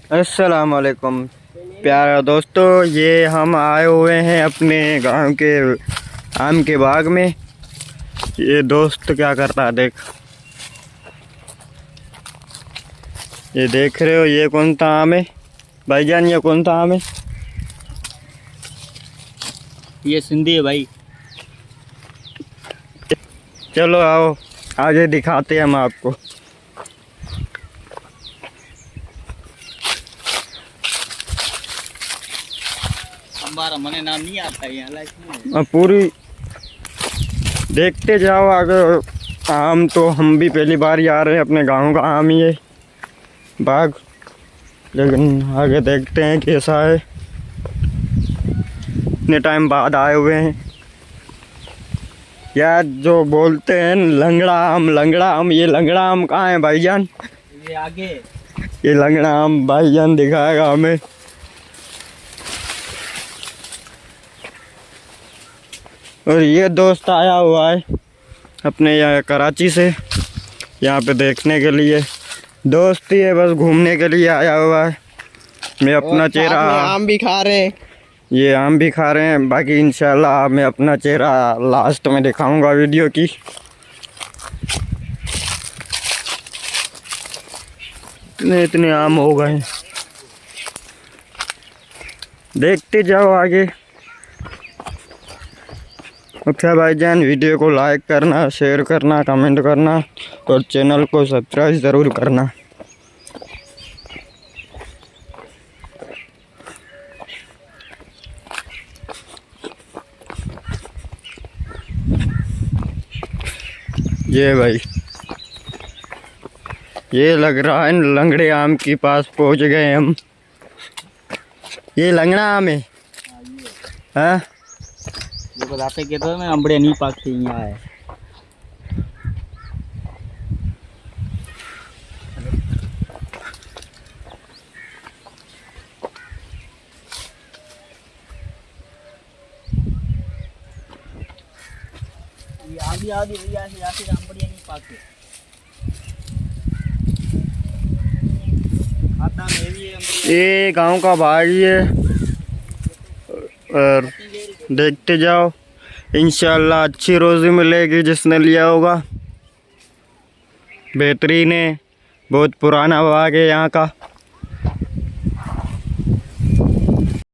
अस्सलाम वालेकुम प्यारा दोस्तों, ये हम आए हुए हैं अपने गांव के आम के बाग में। ये दोस्त क्या करता है देख, ये देख रहे हो ये कौन सा आम है भाईजान? ये कौन सा आम है? ये सिंधी है भाई। चलो आओ आगे दिखाते हैं हम आपको। हमारा मने नाम नहीं आता है यहाँ लाइफ में। अब पूरी देखते जाओ आगे। आम तो हम भी पहली बार ही आ रहे हैं, अपने गांव का आम ही है बाग, लेकिन आगे देखते हैं कैसा है। इतने टाइम बाद आए हुए हैं यार। जो बोलते हैं लंगड़ा आम, ये लंगड़ा आम कहाँ है भाईजान? ये आगे ये लंगड़ा आम भाईजान दिखाएगा हमें। और ये दोस्त आया हुआ है अपने यहाँ कराची से, यहाँ पे देखने के लिए। दोस्त ही है, बस घूमने के लिए आया हुआ है। मैं अपना चेहरा, आम भी खा रहे हैं। ये आम भी खा रहे हैं। बाकी इंशाल्लाह मैं अपना चेहरा लास्ट में दिखाऊंगा वीडियो की। इतने आम हो गए, देखते जाओ आगे। अच्छा भाईजान, वीडियो को लाइक करना, शेयर करना, कमेंट करना और चैनल को सब्सक्राइब ज़रूर करना। ये भाई, ये लग रहा है लंगड़े आम के पास पहुंच गए हम। ये लंगड़ा आम है हाँ? ये बताते के तो मैं अम्बड़े नहीं पाकते यहाँ है। ये आधी आधी या फिर अम्बड़े नहीं पाकते। आता मैं भी ये गांव का भाई है और देखते जाओ, इंशाल्लाह अच्छी रोज़ी मिलेगी जिसने लिया होगा। बेहतरीन है, बहुत पुराना बाग है यहाँ का।